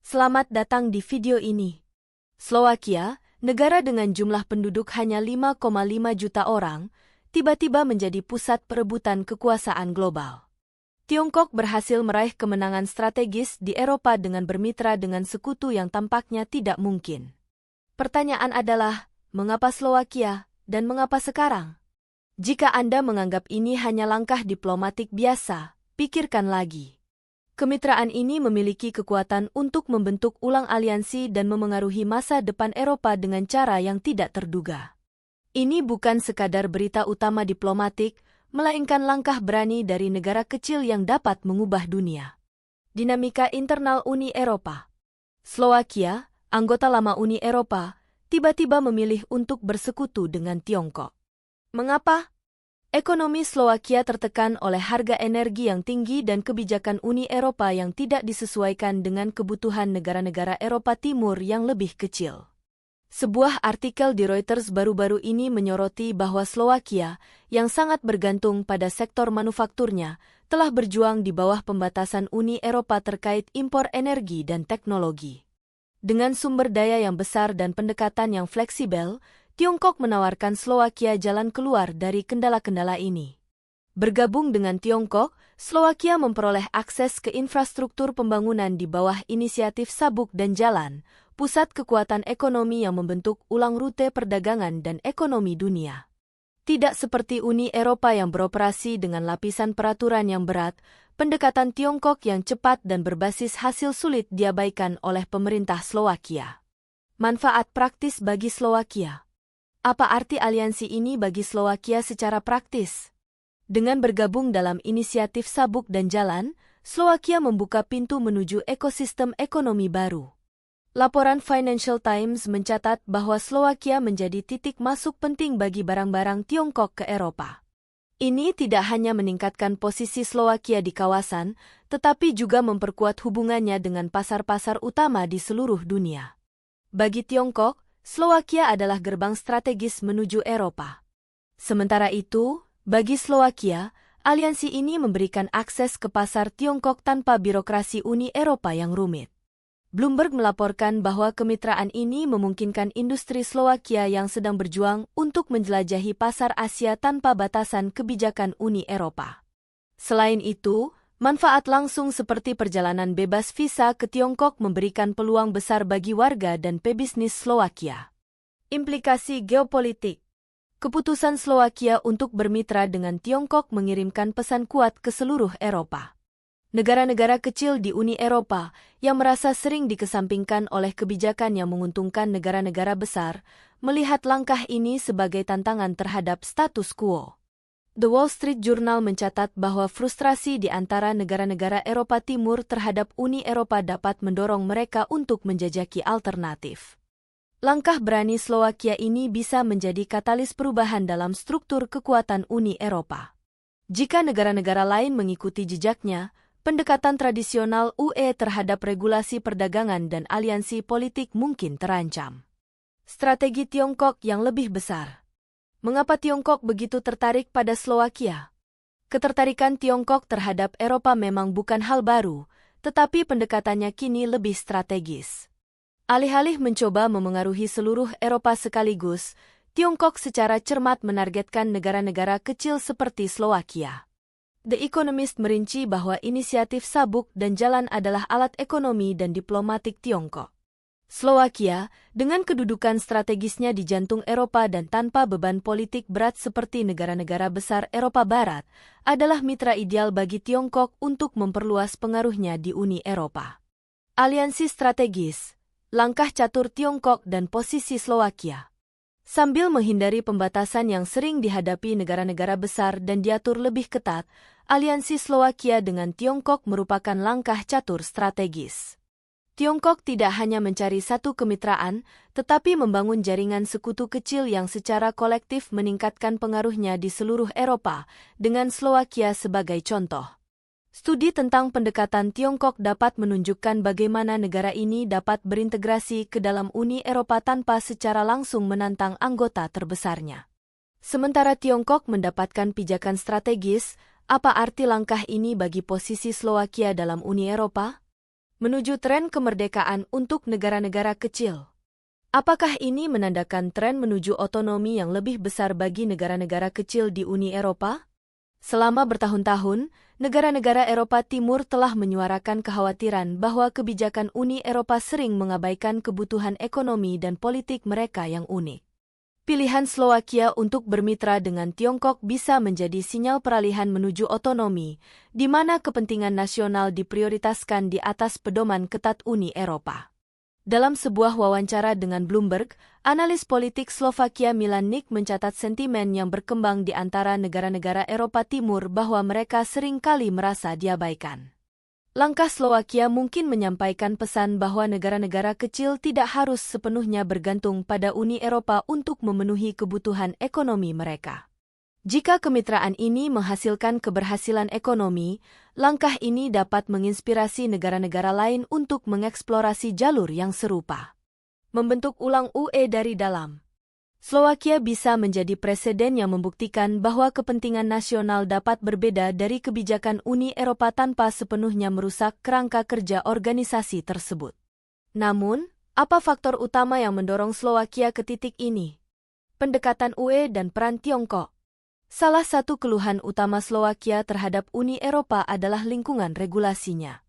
Selamat datang di video ini. Slowakia, negara dengan jumlah penduduk hanya 5,5 juta orang, tiba-tiba menjadi pusat perebutan kekuasaan global. Tiongkok berhasil meraih kemenangan strategis di Eropa dengan bermitra dengan sekutu yang tampaknya tidak mungkin. Pertanyaan adalah, mengapa Slowakia dan mengapa sekarang? Jika Anda menganggap ini hanya langkah diplomatik biasa, pikirkan lagi. Kemitraan ini memiliki kekuatan untuk membentuk ulang aliansi dan memengaruhi masa depan Eropa dengan cara yang tidak terduga. Ini bukan sekadar berita utama diplomatik, melainkan langkah berani dari negara kecil yang dapat mengubah dunia. Dinamika internal Uni Eropa. Slowakia, anggota lama Uni Eropa, tiba-tiba memilih untuk bersekutu dengan Tiongkok. Mengapa? Ekonomi Slowakia tertekan oleh harga energi yang tinggi dan kebijakan Uni Eropa yang tidak disesuaikan dengan kebutuhan negara-negara Eropa Timur yang lebih kecil. Sebuah artikel di Reuters baru-baru ini menyoroti bahwa Slowakia, yang sangat bergantung pada sektor manufakturnya, telah berjuang di bawah pembatasan Uni Eropa terkait impor energi dan teknologi. Dengan sumber daya yang besar dan pendekatan yang fleksibel, Tiongkok menawarkan Slowakia jalan keluar dari kendala-kendala ini. Bergabung dengan Tiongkok, Slowakia memperoleh akses ke infrastruktur pembangunan di bawah inisiatif Sabuk dan Jalan, pusat kekuatan ekonomi yang membentuk ulang rute perdagangan dan ekonomi dunia. Tidak seperti Uni Eropa yang beroperasi dengan lapisan peraturan yang berat, pendekatan Tiongkok yang cepat dan berbasis hasil sulit diabaikan oleh pemerintah Slowakia. Manfaat praktis bagi Slowakia. Apa arti aliansi ini bagi Slowakia secara praktis? Dengan bergabung dalam inisiatif Sabuk dan Jalan, Slowakia membuka pintu menuju ekosistem ekonomi baru. Laporan Financial Times mencatat bahwa Slowakia menjadi titik masuk penting bagi barang-barang Tiongkok ke Eropa. Ini tidak hanya meningkatkan posisi Slowakia di kawasan, tetapi juga memperkuat hubungannya dengan pasar-pasar utama di seluruh dunia. Bagi Tiongkok, Slowakia adalah gerbang strategis menuju Eropa. Sementara itu, bagi Slowakia, aliansi ini memberikan akses ke pasar Tiongkok tanpa birokrasi Uni Eropa yang rumit. Bloomberg melaporkan bahwa kemitraan ini memungkinkan industri Slowakia yang sedang berjuang untuk menjelajahi pasar Asia tanpa batasan kebijakan Uni Eropa. Selain itu, manfaat langsung seperti perjalanan bebas visa ke Tiongkok memberikan peluang besar bagi warga dan pebisnis Slowakia. Implikasi geopolitik. Keputusan Slowakia untuk bermitra dengan Tiongkok mengirimkan pesan kuat ke seluruh Eropa. Negara-negara kecil di Uni Eropa yang merasa sering dikesampingkan oleh kebijakan yang menguntungkan negara-negara besar, melihat langkah ini sebagai tantangan terhadap status quo. The Wall Street Journal mencatat bahwa frustrasi di antara negara-negara Eropa Timur terhadap Uni Eropa dapat mendorong mereka untuk menjajaki alternatif. Langkah berani Slowakia ini bisa menjadi katalis perubahan dalam struktur kekuatan Uni Eropa. Jika negara-negara lain mengikuti jejaknya, pendekatan tradisional UE terhadap regulasi perdagangan dan aliansi politik mungkin terancam. Strategi Tiongkok yang lebih besar. Mengapa Tiongkok begitu tertarik pada Slowakia? Ketertarikan Tiongkok terhadap Eropa memang bukan hal baru, tetapi pendekatannya kini lebih strategis. Alih-alih mencoba memengaruhi seluruh Eropa sekaligus, Tiongkok secara cermat menargetkan negara-negara kecil seperti Slowakia. The Economist merinci bahwa inisiatif Sabuk dan Jalan adalah alat ekonomi dan diplomatik Tiongkok. Slowakia, dengan kedudukan strategisnya di jantung Eropa dan tanpa beban politik berat seperti negara-negara besar Eropa Barat, adalah mitra ideal bagi Tiongkok untuk memperluas pengaruhnya di Uni Eropa. Aliansi strategis, langkah catur Tiongkok dan posisi Slowakia. Sambil menghindari pembatasan yang sering dihadapi negara-negara besar dan diatur lebih ketat, aliansi Slowakia dengan Tiongkok merupakan langkah catur strategis. Tiongkok tidak hanya mencari satu kemitraan, tetapi membangun jaringan sekutu kecil yang secara kolektif meningkatkan pengaruhnya di seluruh Eropa, dengan Slowakia sebagai contoh. Studi tentang pendekatan Tiongkok dapat menunjukkan bagaimana negara ini dapat berintegrasi ke dalam Uni Eropa tanpa secara langsung menantang anggota terbesarnya. Sementara Tiongkok mendapatkan pijakan strategis, apa arti langkah ini bagi posisi Slowakia dalam Uni Eropa? menuju tren kemerdekaan untuk negara-negara kecil. Apakah ini menandakan tren menuju otonomi yang lebih besar bagi negara-negara kecil di Uni Eropa? Selama bertahun-tahun, negara-negara Eropa Timur telah menyuarakan kekhawatiran bahwa kebijakan Uni Eropa sering mengabaikan kebutuhan ekonomi dan politik mereka yang unik. Pilihan Slowakia untuk bermitra dengan Tiongkok bisa menjadi sinyal peralihan menuju otonomi, di mana kepentingan nasional diprioritaskan di atas pedoman ketat Uni Eropa. Dalam sebuah wawancara dengan Bloomberg, analis politik Slovakia Milan Nik mencatat sentimen yang berkembang di antara negara-negara Eropa Timur bahwa mereka sering kali merasa diabaikan. Langkah Slowakia mungkin menyampaikan pesan bahwa negara-negara kecil tidak harus sepenuhnya bergantung pada Uni Eropa untuk memenuhi kebutuhan ekonomi mereka. Jika kemitraan ini menghasilkan keberhasilan ekonomi, langkah ini dapat menginspirasi negara-negara lain untuk mengeksplorasi jalur yang serupa. Membentuk ulang UE dari dalam. Slowakia bisa menjadi presiden yang membuktikan bahwa kepentingan nasional dapat berbeda dari kebijakan Uni Eropa tanpa sepenuhnya merusak kerangka kerja organisasi tersebut. Namun, apa faktor utama yang mendorong Slowakia ke titik ini? Pendekatan UE dan peran Tiongkok. Salah satu keluhan utama Slowakia terhadap Uni Eropa adalah lingkungan regulasinya.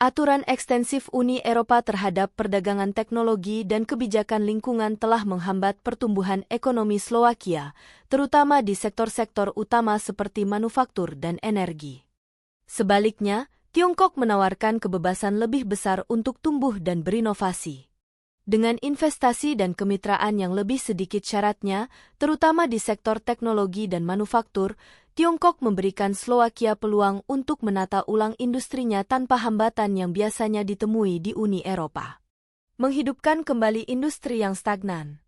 Aturan ekstensif Uni Eropa terhadap perdagangan teknologi dan kebijakan lingkungan telah menghambat pertumbuhan ekonomi Slowakia, terutama di sektor-sektor utama seperti manufaktur dan energi. Sebaliknya, Tiongkok menawarkan kebebasan lebih besar untuk tumbuh dan berinovasi. Dengan investasi dan kemitraan yang lebih sedikit syaratnya, terutama di sektor teknologi dan manufaktur, Tiongkok memberikan Slowakia peluang untuk menata ulang industrinya tanpa hambatan yang biasanya ditemui di Uni Eropa. Menghidupkan kembali industri yang stagnan.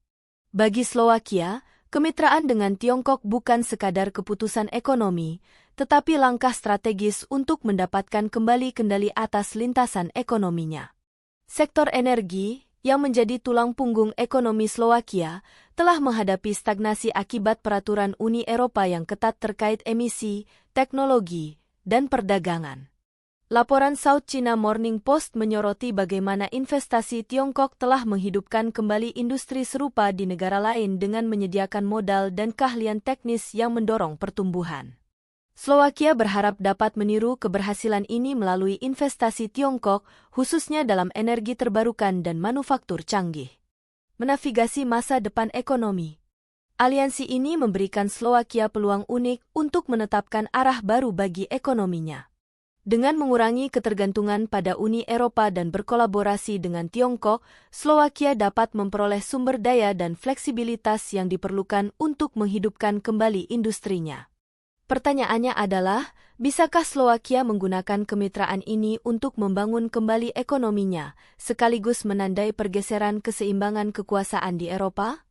Bagi Slowakia, kemitraan dengan Tiongkok bukan sekadar keputusan ekonomi, tetapi langkah strategis untuk mendapatkan kembali kendali atas lintasan ekonominya. Sektor energi, yang menjadi tulang punggung ekonomi Slowakia, telah menghadapi stagnasi akibat peraturan Uni Eropa yang ketat terkait emisi, teknologi, dan perdagangan. Laporan South China Morning Post menyoroti bagaimana investasi Tiongkok telah menghidupkan kembali industri serupa di negara lain dengan menyediakan modal dan keahlian teknis yang mendorong pertumbuhan. Slowakia berharap dapat meniru keberhasilan ini melalui investasi Tiongkok, khususnya dalam energi terbarukan dan manufaktur canggih. Menavigasi masa depan ekonomi. Aliansi ini memberikan Slowakia peluang unik untuk menetapkan arah baru bagi ekonominya. Dengan mengurangi ketergantungan pada Uni Eropa dan berkolaborasi dengan Tiongkok, Slowakia dapat memperoleh sumber daya dan fleksibilitas yang diperlukan untuk menghidupkan kembali industrinya. Pertanyaannya adalah, bisakah Slowakia menggunakan kemitraan ini untuk membangun kembali ekonominya, sekaligus menandai pergeseran keseimbangan kekuasaan di Eropa?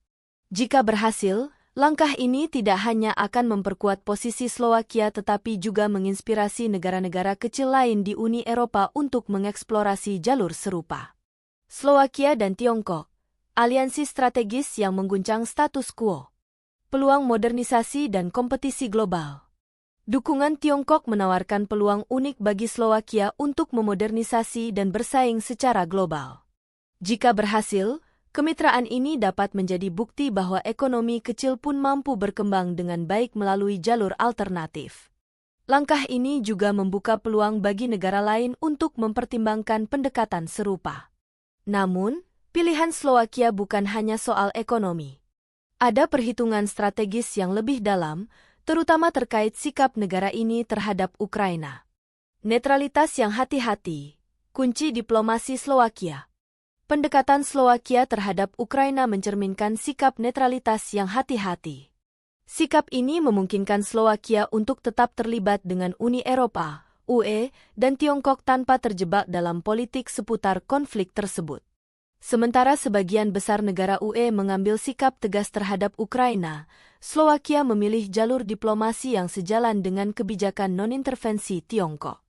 Jika berhasil, langkah ini tidak hanya akan memperkuat posisi Slowakia tetapi juga menginspirasi negara-negara kecil lain di Uni Eropa untuk mengeksplorasi jalur serupa. Slowakia dan Tiongkok, aliansi strategis yang mengguncang status quo. Peluang modernisasi dan kompetisi global. Dukungan Tiongkok menawarkan peluang unik bagi Slowakia untuk memodernisasi dan bersaing secara global. Jika berhasil, kemitraan ini dapat menjadi bukti bahwa ekonomi kecil pun mampu berkembang dengan baik melalui jalur alternatif. Langkah ini juga membuka peluang bagi negara lain untuk mempertimbangkan pendekatan serupa. Namun, pilihan Slowakia bukan hanya soal ekonomi. Ada perhitungan strategis yang lebih dalam, terutama terkait sikap negara ini terhadap Ukraina. Netralitas yang hati-hati, kunci diplomasi Slowakia. Pendekatan Slowakia terhadap Ukraina mencerminkan sikap netralitas yang hati-hati. Sikap ini memungkinkan Slowakia untuk tetap terlibat dengan Uni Eropa, UE, dan Tiongkok tanpa terjebak dalam politik seputar konflik tersebut. Sementara sebagian besar negara UE mengambil sikap tegas terhadap Ukraina, Slowakia memilih jalur diplomasi yang sejalan dengan kebijakan non-intervensi Tiongkok.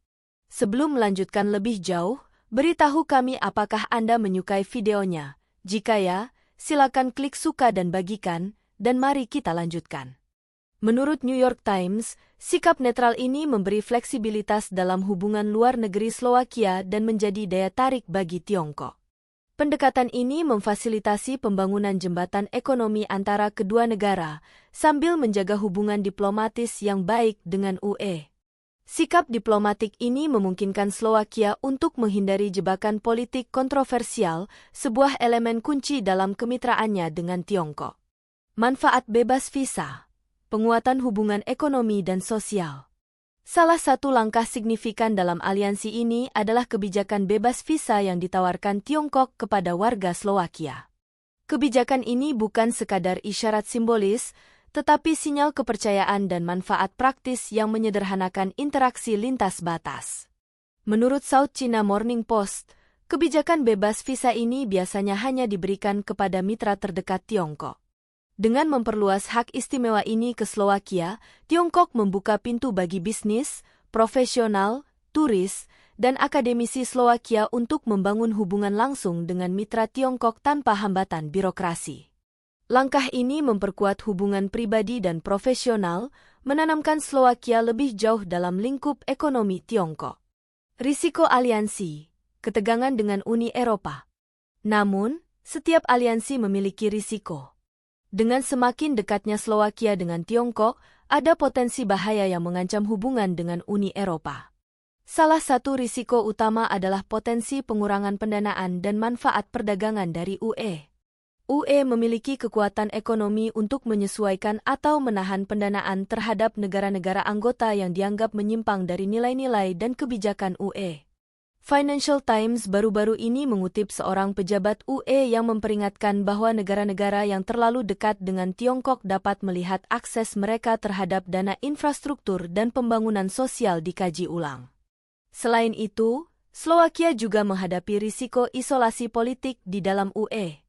Sebelum melanjutkan lebih jauh, beritahu kami apakah Anda menyukai videonya. Jika ya, silakan klik suka dan bagikan, dan mari kita lanjutkan. Menurut New York Times, sikap netral ini memberi fleksibilitas dalam hubungan luar negeri Slowakia dan menjadi daya tarik bagi Tiongkok. Pendekatan ini memfasilitasi pembangunan jembatan ekonomi antara kedua negara, sambil menjaga hubungan diplomatis yang baik dengan UE. Sikap diplomatik ini memungkinkan Slowakia untuk menghindari jebakan politik kontroversial, sebuah elemen kunci dalam kemitraannya dengan Tiongkok. Manfaat bebas visa. Penguatan hubungan ekonomi dan sosial. Salah satu langkah signifikan dalam aliansi ini adalah kebijakan bebas visa yang ditawarkan Tiongkok kepada warga Slowakia. Kebijakan ini bukan sekadar isyarat simbolis, tetapi sinyal kepercayaan dan manfaat praktis yang menyederhanakan interaksi lintas batas. Menurut South China Morning Post, kebijakan bebas visa ini biasanya hanya diberikan kepada mitra terdekat Tiongkok. Dengan memperluas hak istimewa ini ke Slowakia, Tiongkok membuka pintu bagi bisnis, profesional, turis, dan akademisi Slowakia untuk membangun hubungan langsung dengan mitra Tiongkok tanpa hambatan birokrasi. Langkah ini memperkuat hubungan pribadi dan profesional, menanamkan Slowakia lebih jauh dalam lingkup ekonomi Tiongkok. Risiko aliansi, ketegangan dengan Uni Eropa. Namun, setiap aliansi memiliki risiko. Dengan semakin dekatnya Slowakia dengan Tiongkok, ada potensi bahaya yang mengancam hubungan dengan Uni Eropa. Salah satu risiko utama adalah potensi pengurangan pendanaan dan manfaat perdagangan dari UE. UE memiliki kekuatan ekonomi untuk menyesuaikan atau menahan pendanaan terhadap negara-negara anggota yang dianggap menyimpang dari nilai-nilai dan kebijakan UE. Financial Times baru-baru ini mengutip seorang pejabat UE yang memperingatkan bahwa negara-negara yang terlalu dekat dengan Tiongkok dapat melihat akses mereka terhadap dana infrastruktur dan pembangunan sosial dikaji ulang. Selain itu, Slowakia juga menghadapi risiko isolasi politik di dalam UE.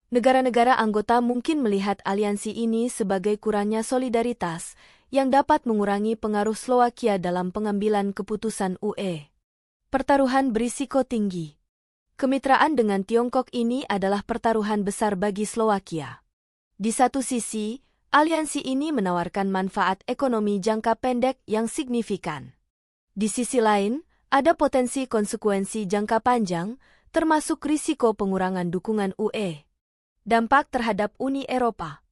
Negara-negara anggota mungkin melihat aliansi ini sebagai kurangnya solidaritas yang dapat mengurangi pengaruh Slowakia dalam pengambilan keputusan UE. Pertaruhan berisiko tinggi. Kemitraan dengan Tiongkok ini adalah pertaruhan besar bagi Slowakia. Di satu sisi, aliansi ini menawarkan manfaat ekonomi jangka pendek yang signifikan. Di sisi lain, ada potensi konsekuensi jangka panjang, termasuk risiko pengurangan dukungan UE. Dampak terhadap Uni Eropa.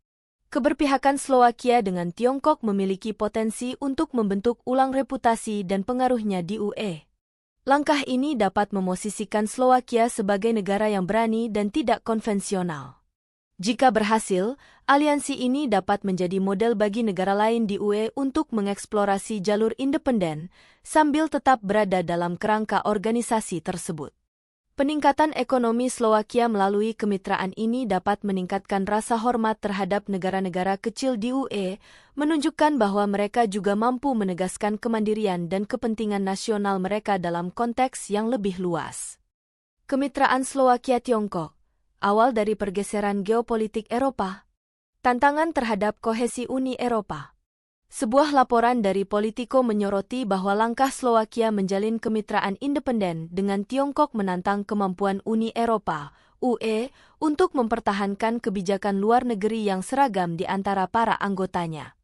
Keberpihakan Slowakia dengan Tiongkok memiliki potensi untuk membentuk ulang reputasi dan pengaruhnya di UE. Langkah ini dapat memosisikan Slowakia sebagai negara yang berani dan tidak konvensional. Jika berhasil, aliansi ini dapat menjadi model bagi negara lain di UE untuk mengeksplorasi jalur independen, sambil tetap berada dalam kerangka organisasi tersebut. Peningkatan ekonomi Slowakia melalui kemitraan ini dapat meningkatkan rasa hormat terhadap negara-negara kecil di UE, menunjukkan bahwa mereka juga mampu menegaskan kemandirian dan kepentingan nasional mereka dalam konteks yang lebih luas. Kemitraan Slowakia-Tiongkok, awal dari pergeseran geopolitik Eropa. Tantangan terhadap kohesi Uni Eropa. Sebuah laporan dari Politico menyoroti bahwa langkah Slowakia menjalin kemitraan independen dengan Tiongkok menantang kemampuan Uni Eropa, UE, untuk mempertahankan kebijakan luar negeri yang seragam di antara para anggotanya.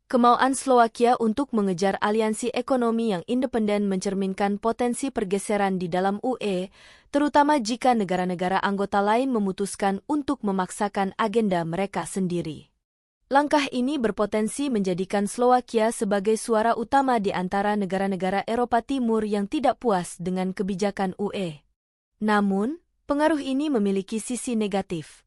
Kemauan Slowakia untuk mengejar aliansi ekonomi yang independen mencerminkan potensi pergeseran di dalam UE, terutama jika negara-negara anggota lain memutuskan untuk memaksakan agenda mereka sendiri. Langkah ini berpotensi menjadikan Slowakia sebagai suara utama di antara negara-negara Eropa Timur yang tidak puas dengan kebijakan UE. Namun, pengaruh ini memiliki sisi negatif.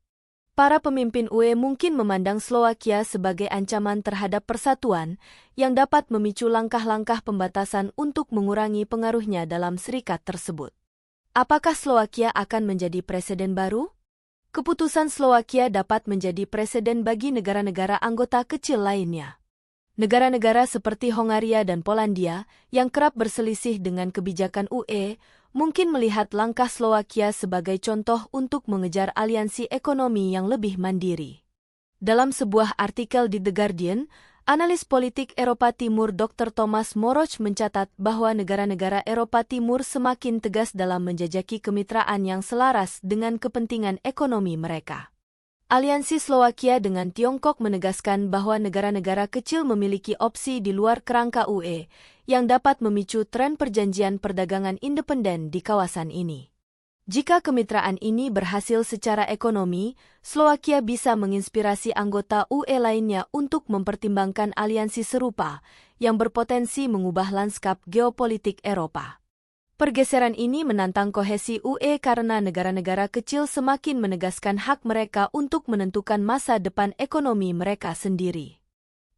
Para pemimpin UE mungkin memandang Slowakia sebagai ancaman terhadap persatuan yang dapat memicu langkah-langkah pembatasan untuk mengurangi pengaruhnya dalam serikat tersebut. Apakah Slowakia akan menjadi presiden baru? Keputusan Slowakia dapat menjadi presiden bagi negara-negara anggota kecil lainnya. Negara-negara seperti Hongaria dan Polandia, yang kerap berselisih dengan kebijakan UE, mungkin melihat langkah Slowakia sebagai contoh untuk mengejar aliansi ekonomi yang lebih mandiri. Dalam sebuah artikel di The Guardian, analis politik Eropa Timur Dr. Thomas Moroch mencatat bahwa negara-negara Eropa Timur semakin tegas dalam menjajaki kemitraan yang selaras dengan kepentingan ekonomi mereka. Aliansi Slowakia dengan Tiongkok menegaskan bahwa negara-negara kecil memiliki opsi di luar kerangka UE yang dapat memicu tren perjanjian perdagangan independen di kawasan ini. Jika kemitraan ini berhasil secara ekonomi, Slowakia bisa menginspirasi anggota UE lainnya untuk mempertimbangkan aliansi serupa yang berpotensi mengubah lanskap geopolitik Eropa. Pergeseran ini menantang kohesi UE karena negara-negara kecil semakin menegaskan hak mereka untuk menentukan masa depan ekonomi mereka sendiri.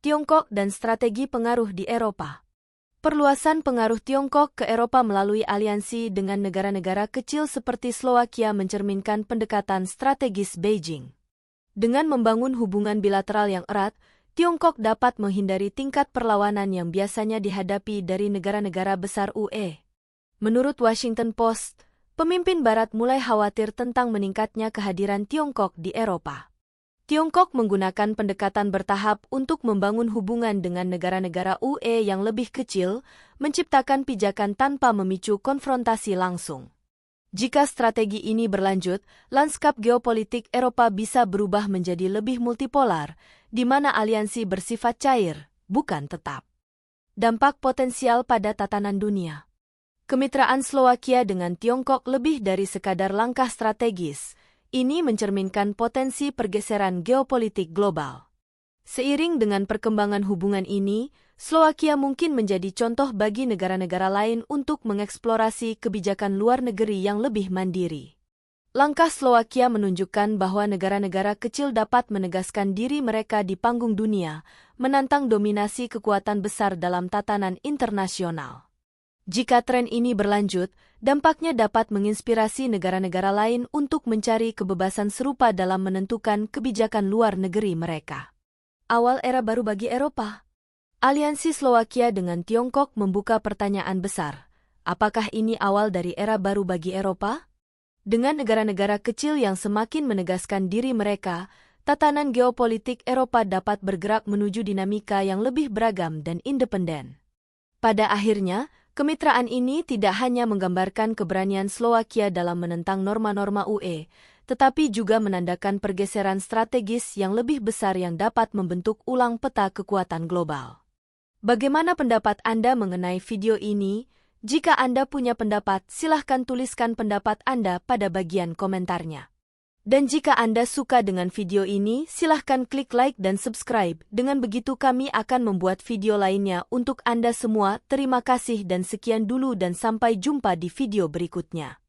Tiongkok dan strategi pengaruh di Eropa. Perluasan pengaruh Tiongkok ke Eropa melalui aliansi dengan negara-negara kecil seperti Slowakia mencerminkan pendekatan strategis Beijing. Dengan membangun hubungan bilateral yang erat, Tiongkok dapat menghindari tingkat perlawanan yang biasanya dihadapi dari negara-negara besar UE. Menurut Washington Post, pemimpin Barat mulai khawatir tentang meningkatnya kehadiran Tiongkok di Eropa. Tiongkok menggunakan pendekatan bertahap untuk membangun hubungan dengan negara-negara UE yang lebih kecil, menciptakan pijakan tanpa memicu konfrontasi langsung. Jika strategi ini berlanjut, lanskap geopolitik Eropa bisa berubah menjadi lebih multipolar, di mana aliansi bersifat cair, bukan tetap. Dampak potensial pada tatanan dunia. Kemitraan Slowakia dengan Tiongkok lebih dari sekadar langkah strategis. Ini mencerminkan potensi pergeseran geopolitik global. Seiring dengan perkembangan hubungan ini, Slowakia mungkin menjadi contoh bagi negara-negara lain untuk mengeksplorasi kebijakan luar negeri yang lebih mandiri. Langkah Slowakia menunjukkan bahwa negara-negara kecil dapat menegaskan diri mereka di panggung dunia, menantang dominasi kekuatan besar dalam tatanan internasional. Jika tren ini berlanjut, dampaknya dapat menginspirasi negara-negara lain untuk mencari kebebasan serupa dalam menentukan kebijakan luar negeri mereka. Awal era baru bagi Eropa. Aliansi Slowakia dengan Tiongkok membuka pertanyaan besar. Apakah ini awal dari era baru bagi Eropa? Dengan negara-negara kecil yang semakin menegaskan diri mereka, tatanan geopolitik Eropa dapat bergerak menuju dinamika yang lebih beragam dan independen. Pada akhirnya, kemitraan ini tidak hanya menggambarkan keberanian Slowakia dalam menentang norma-norma UE, tetapi juga menandakan pergeseran strategis yang lebih besar yang dapat membentuk ulang peta kekuatan global. Bagaimana pendapat Anda mengenai video ini? Jika Anda punya pendapat, silahkan tuliskan pendapat Anda pada bagian komentarnya. Dan jika Anda suka dengan video ini, silahkan klik like dan subscribe. Dengan begitu kami akan membuat video lainnya untuk Anda semua. Terima kasih dan sekian dulu dan sampai jumpa di video berikutnya.